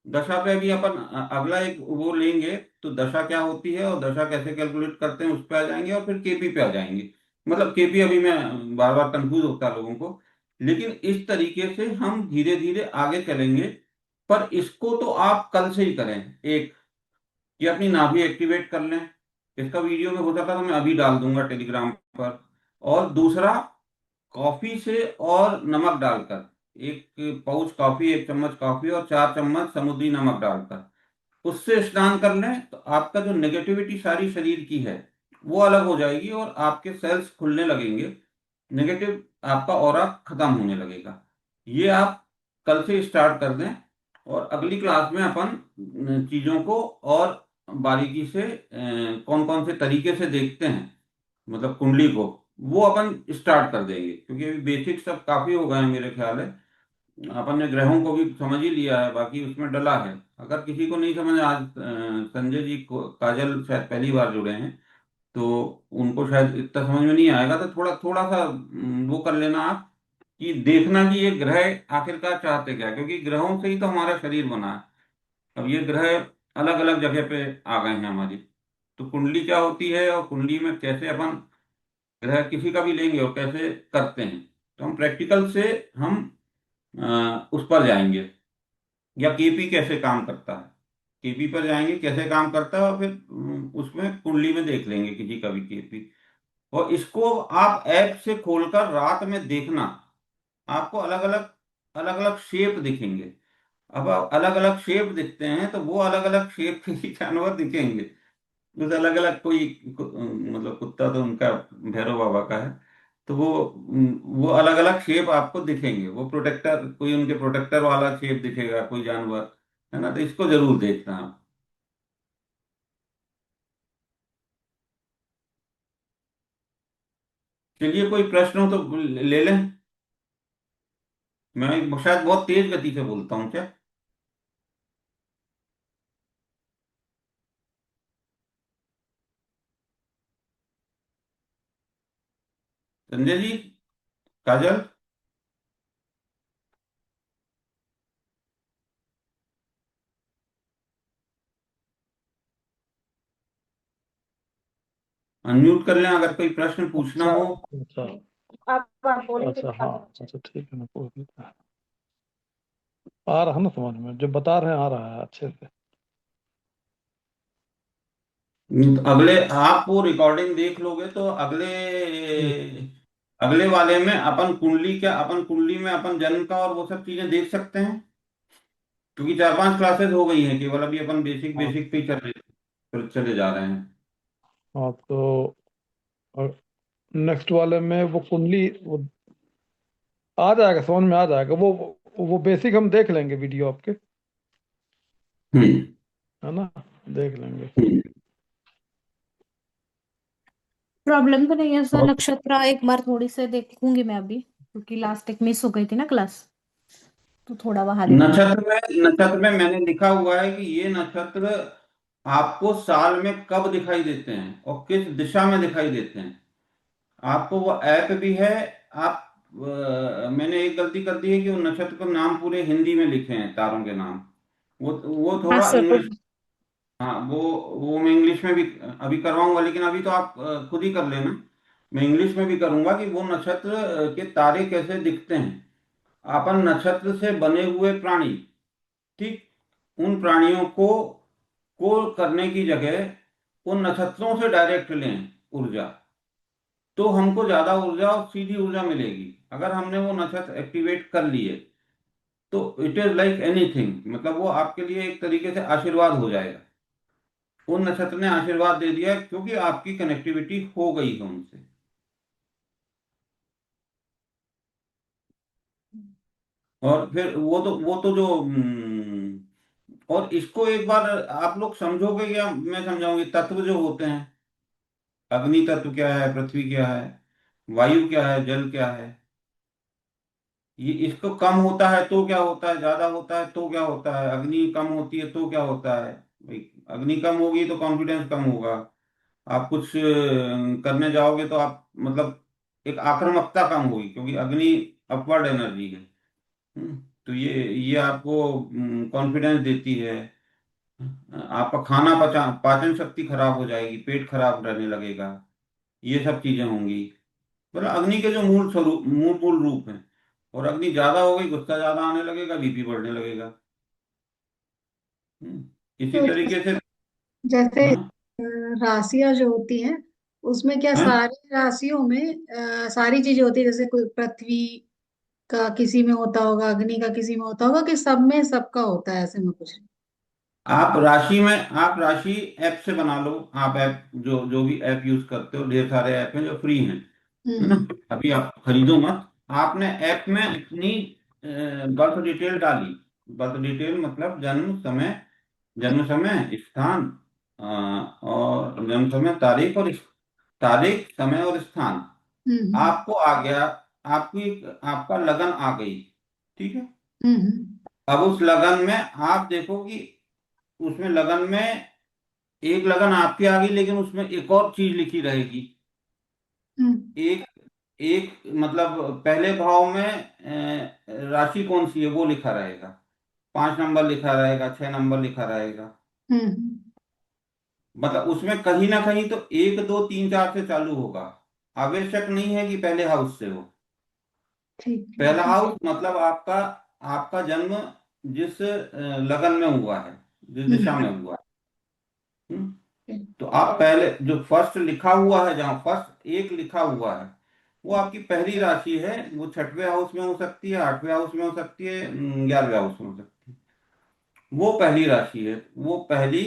दशा पे भी अपन अगला एक वो लेंगे, तो दशा क्या होती है और दशा कैसे कैलकुलेट करते हैं उस पे आ जाएंगे, और फिर केपी पे आ जाएंगे। मतलब केपी अभी मैं बार बार कंफ्यूज होता है लोगों को, लेकिन इस तरीके से हम धीरे धीरे आगे चलेंगे। पर इसको तो आप कल से ही करें। एक, ये अपनी नाभि एक्टिवेट कर लें, इसका वीडियो में हो सका तो मैं अभी डाल दूंगा टेलीग्राम पर। और दूसरा, कॉफी से और नमक डालकर, एक पाउच कॉफी, 1 चम्मच कॉफी और 4 चम्मच समुद्री नमक डालकर उससे स्नान कर लें, तो आपका जो नेगेटिविटी सारी शरीर की है वो अलग हो जाएगी और आपके सेल्स खुलने लगेंगे, नेगेटिव आपका ऑरा खत्म होने लगेगा। ये आप कल से स्टार्ट कर दें, और अगली क्लास में अपन चीजों को और बारीकी से कौन कौन से तरीके से देखते हैं, मतलब कुंडली को, वो अपन स्टार्ट कर देंगे। क्योंकि अभी बेसिक सब काफी हो गए हैं मेरे ख्याल है, अपन ने ग्रहों को भी समझ ही लिया है, बाकी उसमें डला है। अगर किसी को नहीं समझ, आज संजय जी को काजल शायद पहली बार जुड़े हैं, तो उनको शायद इतना समझ में नहीं आएगा, तो थोड़ा थोड़ा सा वो कर लेना आप, कि देखना कि ये ग्रह आखिरकार चाहते क्या है, क्योंकि ग्रहों से ही तो हमारा शरीर बना है। अब ये ग्रह अलग अलग जगह पे आ गए हैं हमारी। तो कुंडली क्या होती है और कुंडली में कैसे अपन ग्रह किसी का भी लेंगे और कैसे करते हैं, तो हम प्रैक्टिकल से हम उस पर जाएंगे। या केपी कैसे काम करता है, केपी पर जाएंगे कैसे काम करता है, और फिर उसमें कुंडली में देख लेंगे किसी का भी केपी। और इसको आप ऐप से खोलकर रात में देखना, आपको अलग अलग शेप दिखेंगे। अब अलग अलग शेप दिखते हैं तो वो अलग अलग शेप के ही जानवर दिखेंगे। उस अलग अलग मतलब कुत्ता तो उनका भैरव बाबा का है, तो वो अलग अलग शेप आपको दिखेंगे। वो प्रोटेक्टर, कोई उनके प्रोटेक्टर वाला शेप दिखेगा कोई जानवर, है ना। तो इसको जरूर देखना आप। चलिए, कोई प्रश्न हो तो ले लें। मैं शायद बहुत तेज गति से बोलता हूँ क्या? संजय जी, काजल, अनम्यूट कर लें अगर कोई प्रश्न पूछना अच्छा हो। अच्छा। आप बोलेंगे अच्छा तो हाँ, अच्छा ठीक है, मैं पूछ लेता हूँ। आ रहा है ना समझ में, जो बता रहे हैं आ रहा है अच्छे से। तो अगले आप वो रिकॉर्डिंग देख लोगे तो अगले ठीक। अगले वाले में अपन कुंडली में अपन जन्म का और वो सब चीजें देख सकते हैं। क्योंकि 4-5 क्लासेस हो गई हैं, केवल अभी अपन बेसिक हाँ बेसिक पे ही चले जा रहे हैं। हाँ, तो नेक्स्ट वाले में वो कुंडली वो आ जाएगा, समझ में आ जाएगा। वो बेसिक हम देख लेंगे वीडियो आपके, हम्म। है ना, देख लेंगे। हम्म। प्रॉब्लम तो नहीं है सर, और नक्षत्र एक बार थोड़ी से देखूंगी मैं अभी, क्योंकि लास्ट एक मिस हो गई थी ना क्लास, तो थोड़ा वहां देखूंगी। नक्षत्र में मैंने लिखा हुआ है कि ये नक्षत्र आपको साल में कब दिखाई देते हैं और किस दिशा में दिखाई देते हैं। आपको वो ऐप भी है। आप मैंने एक गलती कर दी है कि वो नक्षत्र के नाम पूरे हिंदी में लिखे हैं, तारों के नाम। वो हाँ थोड़ा सर, तो इंग्लिश। हाँ, वो मैं इंग्लिश में भी अभी करवाऊंगा, लेकिन अभी तो आप खुद ही कर लेना। मैं इंग्लिश में भी करूंगा कि वो नक्षत्र के तारे कैसे दिखते हैं। अपन नक्षत्र से बने हुए प्राणी, ठीक, उन प्राणियों को करने की जगह उन नक्षत्रों से डायरेक्ट लें ऊर्जा, तो हमको ज्यादा ऊर्जा और सीधी ऊर्जा मिलेगी। अगर हमने वो नक्षत्र एक्टिवेट कर लिए तो इट इज लाइक एनीथिंग, मतलब वो आपके लिए एक तरीके से आशीर्वाद हो जाएगा। उन नक्षत्र ने आशीर्वाद दे दिया क्योंकि आपकी कनेक्टिविटी हो गई है उनसे। और फिर वो तो जो और इसको एक बार आप लोग समझोगे या मैं समझाऊंगी, तत्व जो होते हैं, अग्नि तत्व क्या है, पृथ्वी क्या है, वायु क्या है, जल क्या है। ये इसको कम होता है तो क्या होता है, ज्यादा होता है तो क्या होता है, अग्नि कम होती है तो क्या होता है। भाई, अग्नि कम होगी तो कॉन्फिडेंस कम होगा। आप कुछ करने जाओगे तो आप मतलब एक आक्रामकता कम होगी, क्योंकि अग्नि अपवर्ड एनर्जी है। तो ये आपको कॉन्फिडेंस देती है। आपका खाना पाचन शक्ति खराब हो जाएगी, पेट खराब रहने लगेगा, ये सब चीजें होंगी। मतलब अग्नि के जो मूल स्वरूप, मूल मूल रूप हैं। और अग्नि ज्यादा हो गई, गुस्सा ज्यादा आने लगेगा, बीपी बढ़ने लगेगा। इसी तो तरीके से। जैसे हाँ। राशियां जो होती हैं, उसमें क्या हाँ, सारी राशियों में सारी चीजें होती है? जैसे कोई पृथ्वी का किसी में होता होगा, अग्नि का किसी में होता होगा, कि सब में सबका होता है, ऐसे में कुछ? आप राशि ऐप से बना लो। आप ऐप जो जो भी ऐप यूज करते हो, ढेर सारे ऐप हैं जो फ्री हैं, है ना। हम्म अभी आप खरीदो मत। आपने ऐप में अपनी बर्थ डिटेल डाली। बर्थ डिटेल मतलब जन्म समय, स्थान, और जन्म समय, तारीख, समय और स्थान हम्म आपको आ गया। आपका लगन आ गई, ठीक है। हम्म अब उस लगन में आप देखो कि उसमें लगन में एक लगन आपकी आ गई, लेकिन उसमें एक और चीज लिखी रहेगी। हम्म एक एक मतलब पहले भाव में राशि कौन सी है वो लिखा रहेगा, 5 नंबर लिखा रहेगा, 6 नंबर लिखा रहेगा। हम्म। मतलब उसमें कहीं ना कहीं तो 1 2 3 4 से चालू होगा। आवश्यक नहीं है कि पहले हाउस से हो। ठीक है। पहला हाउस मतलब आपका आपका जन्म जिस लगन में हुआ है, जिस दिशा हम्म। में हुआ है। हम्म? तो आप पहले जो फर्स्ट लिखा हुआ है, जहाँ फर्स्ट एक लिखा हुआ है, वो आपकी पहली राशि है। वो 6वें हाउस में हो सकती है, 8वें हाउस में हो सकती है, 11वें हाउस में हो सकती है। वो पहली राशि है, वो पहली।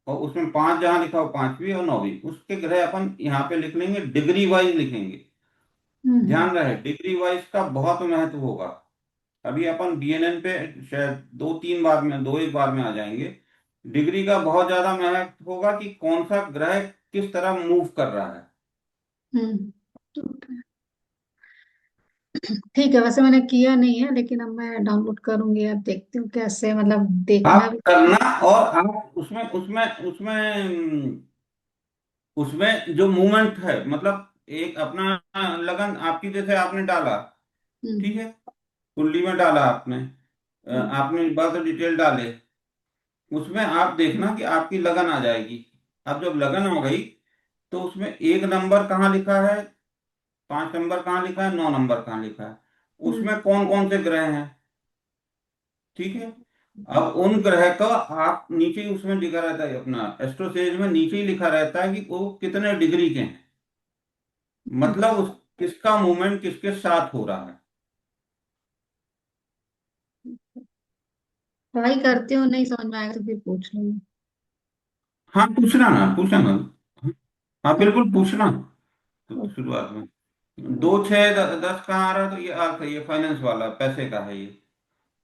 और उसमें 5 जहां लिखा हो, 5वीं और 9वीं, उसके ग्रह अपन यहाँ पे लिख लेंगे, डिग्री वाइज लिखेंगे। हम्म। ध्यान रहे, डिग्री वाइज का बहुत महत्व होगा। अभी अपन डीएनएन पे शायद 2 3 बार में, 2 1 बार में आ जाएंगे। डिग्री का बहुत ज्यादा महत्व होगा कि कौन सा ग्रह किस तरह मूव कर रहा है। हम्म। ठीक है, वैसे मैंने किया नहीं है, लेकिन अब मैं डाउनलोड करूंगी। अब देखती हूँ कैसे, मतलब देखना आप भी। करना, और आप उसमें उसमें उसमें उसमें जो मूवमेंट है, मतलब एक अपना लगन आपकी, जैसे आपने डाला, ठीक हम्म। है, कुंडली में डाला आपने, हम्म। आपने बर्थ डिटेल डाले, उसमें आप देखना कि आपकी लगन आ जाएगी। अब जब लगन हो गई, तो उसमें 1 नंबर कहाँ लिखा है, 5 नंबर कहाँ लिखा है, 9 नंबर कहाँ लिखा है, हम्म। उसमें कौन कौन से ग्रह हैं। ठीक है। अब उन ग्रह का आप नीचे ही उसमें लिखा रहता है, अपना एस्ट्रोसेज में नीचे ही लिखा रहता है कि वो कितने डिग्री के हैं। मतलब उस किसका मूवमेंट किसके साथ हो रहा है। ट्राई करती हूँ, नहीं समझ में आएगा तो फिर पूछ लूंगी। हाँ, पूछना ना, पूछना ना। हाँ, हाँ। बिल्कुल पूछना। तो ओके। शुरुआत में 2 6 10 कहाँ आ रहा है, तो ये अर्थ है, ये फाइनेंस वाला पैसे का है।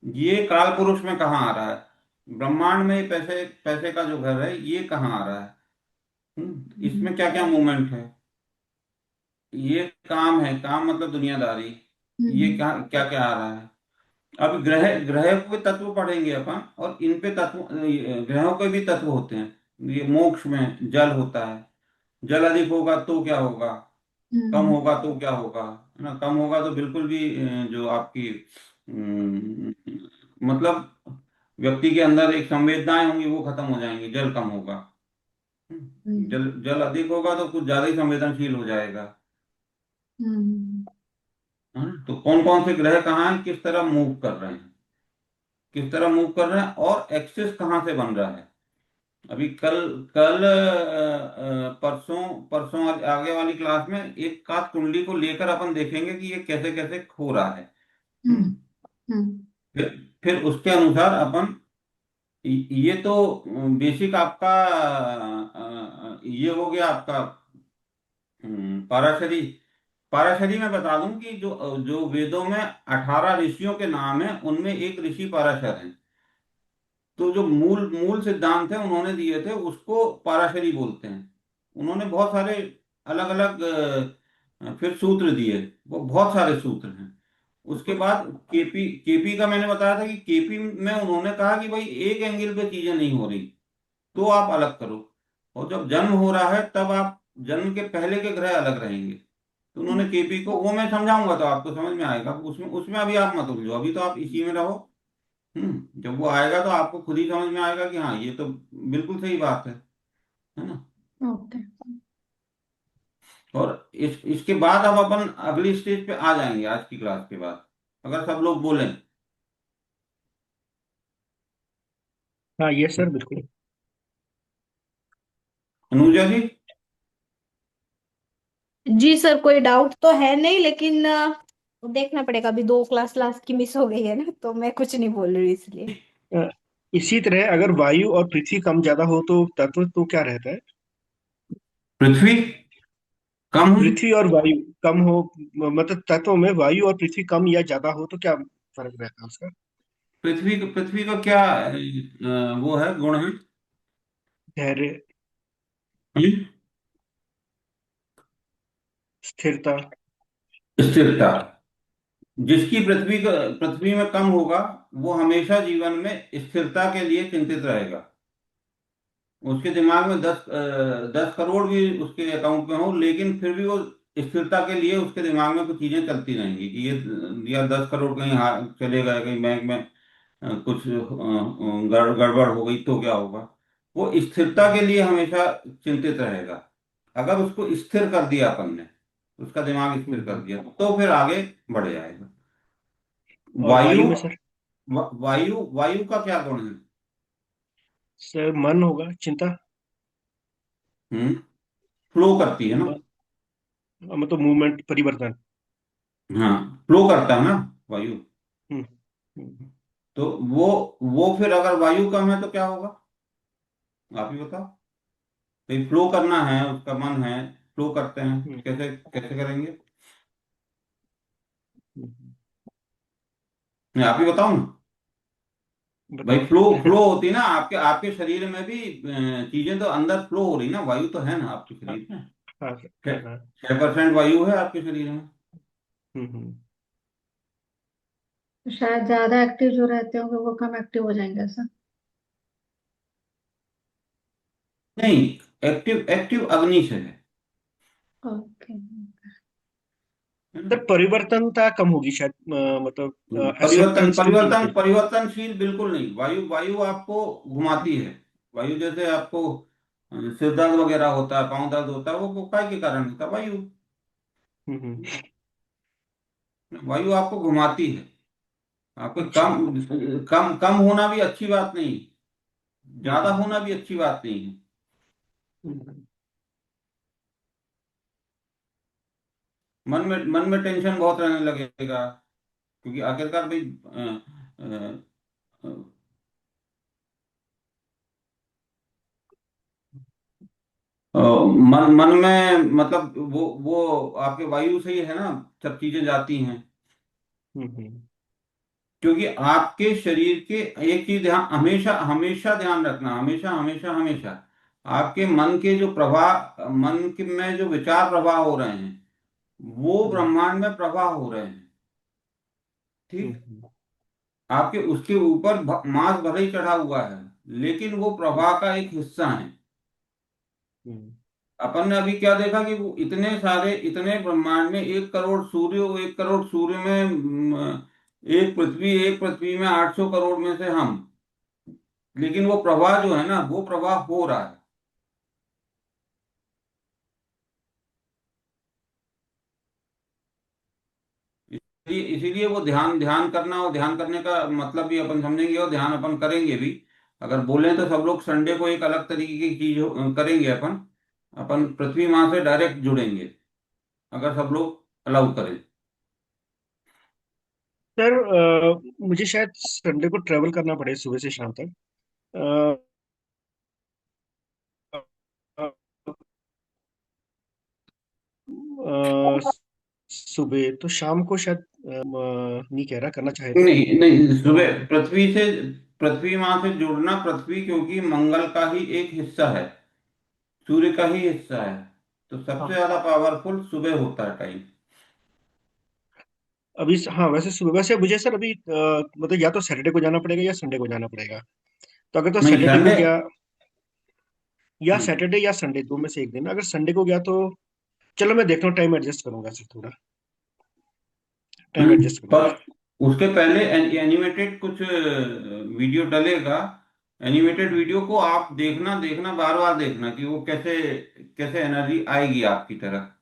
ये काल पुरुष में कहाँ आ रहा है, ब्रह्मांड में ये पैसे पैसे का जो घर है, ये कहाँ आ रहा है। इसमें क्या क्या मूवमेंट है। ये काम है, काम मतलब दुनियादारी। ये हम्म। क्या क्या क्या आ रहा है। अब ग्रह ग्रह के तत्व पढ़ेंगे अपन, और इन पे तत्व, ग्रहों के भी तत्व होते हैं। ये मोक्ष में जल होता है। जल अधिक होगा तो क्या होगा, कम हम्म। होगा तो क्या होगा, है ना। कम होगा तो बिल्कुल भी जो आपकी मतलब व्यक्ति के अंदर एक संवेदनाएं होंगी, वो खत्म हो जाएंगी, जल कम होगा। हम्म। जल जल अधिक होगा तो कुछ ज्यादा ही संवेदनशील हो जाएगा। हम्म। हाँ, तो कौन कौन से ग्रह कहाँ हैं, किस तरह मूव कर रहे हैं, किस तरह मूव कर रहे हैं, और एक्सिस कहाँ से बन रहा है। अभी कल कल परसों परसों आगे वाली क्लास में एक काश कुंडली को लेकर अपन देखेंगे कि ये कैसे कैसे हो रहा है। हम्म। हम्म। हम्म। फिर फिर उसके अनुसार अपन, ये तो बेसिक आपका ये हो गया आपका पाराशरी। पाराशरी में बता दूं कि जो जो वेदों में 18 ऋषियों के नाम है, उनमें एक ऋषि पाराशर है। तो जो मूल मूल सिद्धांत है उन्होंने दिए थे, उसको पाराशरी बोलते हैं। उन्होंने बहुत सारे अलग अलग फिर सूत्र दिए। वो बहुत सारे सूत्र हैं। उसके बाद केपी केपी का मैंने बताया था कि केपी में उन्होंने कहा कि भाई एक एंगल पे चीजें नहीं हो रही, तो आप अलग करो। और जब जन्म हो रहा है, तब आप जन्म के पहले के ग्रह अलग रहेंगे। तो उन्होंने केपी को, वो मैं समझाऊंगा तो आपको समझ में आएगा। उसमें उसमें अभी आप मत उलझो, अभी तो आप इसी में रहो। जब वो आएगा तो आपको खुद ही समझ में आएगा कि हाँ, ये तो बिल्कुल सही बात है ना। ओके। और इसके बाद अब अपन अगली स्टेज पे आ जाएंगे, आज की क्लास के बाद, अगर सब लोग बोलें। हाँ, ये सर बिल्कुल। अनुजा जी। जी सर, कोई डाउट तो है नहीं, लेकिन देखना पड़ेगा। अभी 2 क्लास लास्ट की मिस हो गई है ना, तो मैं कुछ नहीं बोल रही इसलिए। अ, इसी तरह अगर वायु और पृथ्वी कम ज्यादा हो तो तत्व तो क्या रहता है? पृथ्वी कम है। पृथ्वी और वायु कम हो, मतलब तत्वों में वायु और पृथ्वी कम या ज्यादा हो तो क्या फर्क रहता है उसका? पृथ्वी का क्या वो है, गुण है। धैर्य, हम्म? स्थिरता। स्थिरता। जिसकी पृथ्वी में कम होगा, वो हमेशा जीवन में स्थिरता के लिए चिंतित रहेगा। उसके दिमाग में 10 करोड़ भी उसके अकाउंट में हो, लेकिन फिर भी वो स्थिरता के लिए उसके दिमाग में कुछ चीजें चलती रहेंगी कि ये या 10 करोड़ कहीं चले गए, कहीं बैंक में कुछ गड़बड़ हो गई तो क्या होगा। वो स्थिरता के लिए हमेशा चिंतित रहेगा। अगर उसको स्थिर कर दिया अपन ने, उसका दिमाग स्थिर कर दिया, तो फिर आगे बढ़ जाएगा। और वायु, वायु में सर? वायु वायु का क्या गुण है? सर मन होगा, चिंता। हम्म, फ्लो करती है ना। मतलब मूवमेंट, परिवर्तन। हाँ, फ्लो करता है ना वायु। हम्म हम्म, तो वो फिर अगर वायु कम है तो क्या होगा, आप ही बताओ। भाई फ्लो करना है, उसका मन है, फ्लो करते हैं, हम्म, कैसे कैसे करेंगे? हम्म। मैं आप ही बताऊं ना। भाई बताओ। फ्लो फ्लो होती है ना, आपके आपके शरीर में भी चीजें तो अंदर फ्लो हो रही ना, वायु तो है ना आपके हाँ शरीर में। हाँ सर, हाँ हाँ। 6% वायु है आपके शरीर में। हम्म। तो शायद ज्यादा एक्टिव जो रहते होंगे वो कम एक्टिव हो जाएंगे ऐसा। नहीं, एक्टिव एक्टिव अग्नि से ओके। है ना। सर परिवर्तनता कम होगी शायद, मतलब परिवर्तन एक्सेप्टेंस टू परिवर्तन चेंजेस। परिवर्तनशील बिल्कुल नहीं। वायु वायु आपको घुमाती है। वायु जैसे आपको सिर दर्द वगैरह होता है, पाँव दर्द होता है, वो काय के कारण होता है? वायु। हम्म। वायु आपको घुमाती है। आपको अच्छा। कम कम कम होना भी अच्छी बात नहीं, ज्यादा हम्म होना भी अच्छी बात नहीं है। हम्म। मन में टेंशन बहुत रहने लगेगा, क्योंकि आखिरकार भाई अ, अ, मन मन में मतलब वो आपके वायु से ही है ना, सब चीजें जाती हैं। हम्म। क्योंकि आपके शरीर के, एक चीज ध्यान, हमेशा हमेशा ध्यान रखना, हमेशा हमेशा हमेशा, आपके मन के जो प्रवाह, में जो विचार प्रवाह हो रहे हैं, वो हम्म ब्रह्मांड में प्रवाह हो रहे हैं। ठीक। हम्म। आपके उसके ऊपर मांस भले ही चढ़ा हुआ है, लेकिन वो प्रवाह का एक हिस्सा है। हम्म। अपन ने अभी क्या देखा कि वो इतने सारे, इतने ब्रह्मांड में 1 करोड़ सूर्य, 1 करोड़ सूर्य में एक पृथ्वी में 800 करोड़ में से हम, लेकिन वो प्रवाह जो है ना, वो प्रवाह हो रहा है। इसीलिए वो ध्यान ध्यान करना, और ध्यान करने का मतलब भी अपन समझेंगे, और ध्यान अपन करेंगे भी। अगर बोलें तो सब लोग संडे को एक अलग तरीके की चीज करेंगे अपन। अपन पृथ्वी माँ से डायरेक्ट जुड़ेंगे, अगर सब लोग अलाउ करें। सर मुझे शायद संडे को ट्रेवल करना पड़े सुबह से शाम तक। अ, अ, अ, सुबह तो शाम को शायद नहीं कह रहा करना चाहे तो। नहीं नहीं, सुबह और पृथ्वी माँ से जुड़ना, पृथ्वी क्योंकि मंगल का ही एक हिस्सा है, सूर्य का ही हिस्सा है, तो सबसे हाँ, ज्यादा पावरफुल सुबह होता है टाइम। अभी हाँ वैसे सुबह वैसे मुझे सर अभी मतलब या तो सैटरडे को जाना पड़ेगा या संडे को जाना पड़ेगा। तो अगर तो नहीं, सैटरडे को संडे। गया, या हम्म, सैटरडे या संडे दो में से एक दिन, अगर संडे को गया तो चलो मैं देखता हूँ, टाइम एडजस्ट करूंगा सर, थोड़ा टाइम एडजस्ट पर करूंगा। उसके पहले एनिमेटेड कुछ वीडियो डलेगा। एनिमेटेड वीडियो को आप देखना देखना, बार बार देखना कि वो कैसे कैसे एनर्जी आएगी आपकी तरफ।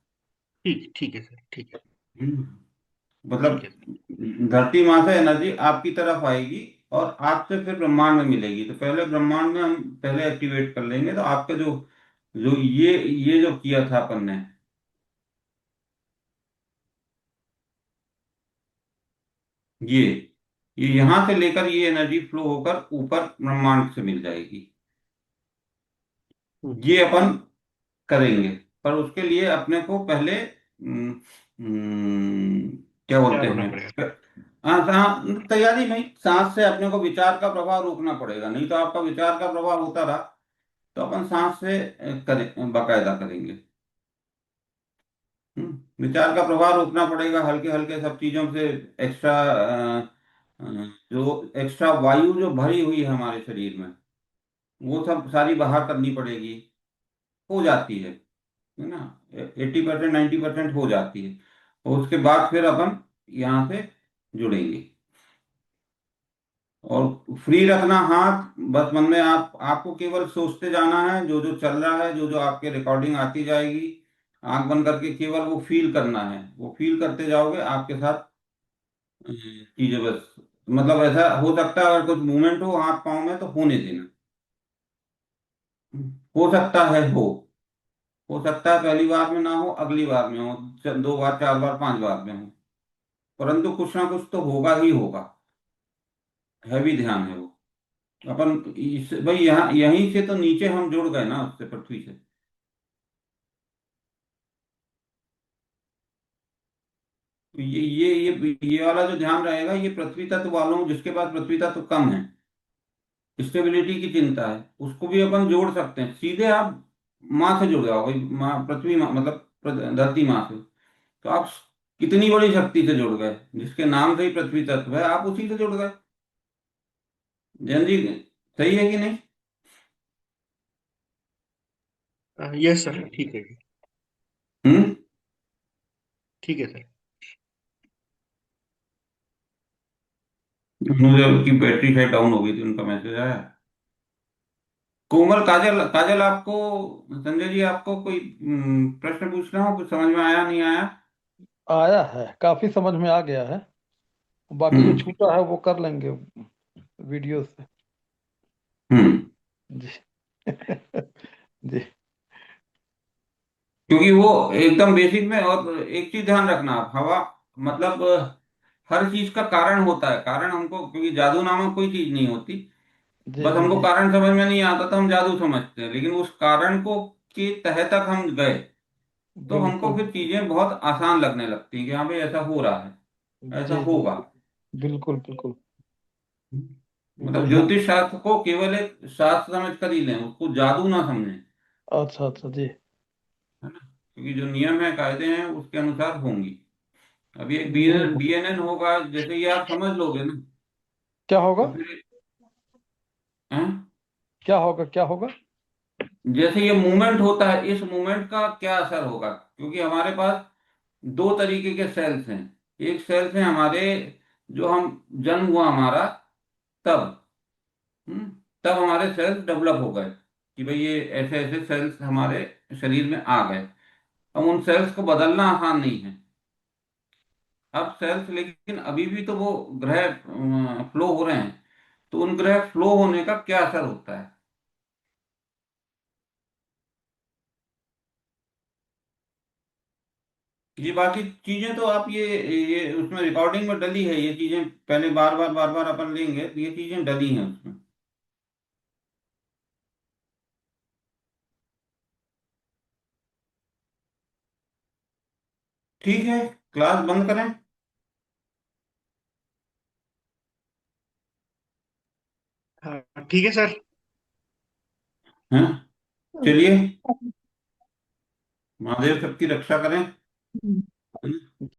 ठीक ठीक है सर, ठीक है। हम्म, ठीक मतलब है सर। धरती माँ से एनर्जी आपकी तरफ आएगी, और आपसे फिर ब्रह्मांड में मिलेगी। तो पहले ब्रह्मांड में हम पहले एक्टिवेट कर लेंगे, तो आपका जो जो ये जो किया था अपन ने, ये ये यहाँ से लेकर ये एनर्जी फ्लो होकर ऊपर ब्रह्मांड से मिल जाएगी। हम्म। ये अपन करेंगे। पर उसके लिए अपने को पहले क्या बोलते तैयार होना हैं, पड़ेगा। हाँ हाँ, तैयारी नहीं, सांस से अपने को विचार का प्रवाह रोकना पड़ेगा, नहीं तो आपका विचार का प्रवाह होता रहा, तो अपन सांस से करें, बाकायदा करेंगे। विचार का प्रवाह रोकना पड़ेगा, हल्के हल्के सब चीजों से। एक्स्ट्रा जो एक्स्ट्रा वायु जो भरी हुई है हमारे शरीर में, वो सब सारी बाहर करनी पड़ेगी। हो जाती है ना, 80% 90% हो जाती है। और उसके बाद फिर अपन यहाँ से जुड़ेंगे। और फ्री रखना हाथ, बस मन में आपको केवल सोचते जाना है, जो जो चल रहा है, जो जो आपके रिकॉर्डिंग आती जाएगी, आंख बंद करके केवल वो फील करना है। वो फील करते जाओगे, आपके साथ चीजें बस, मतलब ऐसा हो सकता है अगर कुछ मूवमेंट हो हाथ पाँव में तो होने देना। हो सकता है हो सकता है पहली बार में ना हो, अगली बार में हो, 2 बार 4 बार 5 बार में हो, परंतु कुछ ना कुछ तो होगा ही होगा। हैवी ध्यान है वो। अपन भाई यहाँ यहीं से तो नीचे हम जुड़ गए ना उससे, पृथ्वी से। तो ये वाला जो ध्यान रहेगा, ये पृथ्वी तत्व वालों, जिसके पास पृथ्वी तत्व कम है, स्टेबिलिटी की चिंता है, उसको भी अपन जोड़ सकते हैं। सीधे आप माँ से जुड़ जाओ भाई, माँ पृथ्वी माँ, मतलब धरती माँ से। तो आप कितनी बड़ी शक्ति से जुड़ गए, जिसके नाम से ही पृथ्वी तत्व है, आप उसी से जुड़ गए। जैन जी, सही है कि नहीं? यस सर, ठीक है जी, हम्म। ठीक है सर। मुझे उनकी बैटरी शायद डाउन हो गई थी, उनका मैसेज आया। कोमल, काजल, काजल आपको, संजय जी आपको कोई प्रश्न पूछना हो, कुछ समझ में आया नहीं आया? आया है, काफी समझ में आ गया है। बाकी जो हम्म। छूटा है वो कर लेंगे वीडियो से। हम्म। जी। जी। क्योंकि वो एकदम बेसिक में, और एक चीज ध्यान रखना आप, हवा, मतलब हर चीज का कारण होता है। कारण हमको, क्योंकि जादू नामक कोई चीज नहीं होती। जी बस जी हमको जी। कारण समझ में नहीं आता तो हम जादू समझते हैं, लेकिन उस कारण को के तह तक हम गए तो हमको बिल्कुल फिर चीजें बहुत आसान लगने लगती हैं कि हाँ भाई ऐसा हो रहा है, ऐसा जी जी। होगा। बिल्कुल बिल्कुल। मतलब हो। ज्योतिष शास्त्र को केवल एक शास्त्र समझ कर ही लें, उसको जादू ना समझें। अच्छा अच्छा जी। है ना? क्योंकि जो नियम है, कायदे हैं, उसके अनुसार होंगी। अभी एक नहीं बीएनएन होगा, जैसे ये आप समझ लोगे ना, क्या होगा? तो फिर हैं? क्या होगा, क्या होगा? जैसे ये मूवमेंट होता है, इस मूवमेंट का क्या असर होगा, क्योंकि हमारे पास 2 तरीके के सेल्स हैं। एक सेल्स है हमारे, जो हम जन्म हुआ हमारा तब, हम्म, तब हमारे सेल्स डेवलप हो गए कि भाई ये ऐसे ऐसे सेल्स हमारे शरीर में आ गए। अब उन सेल्स को बदलना आसान नहीं है। अब सेल्स, लेकिन अभी भी तो वो ग्रह फ्लो हो रहे हैं, तो उन ग्रह फ्लो होने का क्या असर होता है? ये बाकी चीजें तो आप ये उसमें रिकॉर्डिंग में डली है, ये चीजें पहले बार बार अपन लेंगे तो ये चीजें डली हैं उसमें। ठीक है, क्लास बंद करें? हाँ, ठीक है सर। हैं? चलिए, महादेव सबकी रक्षा करें। है ना?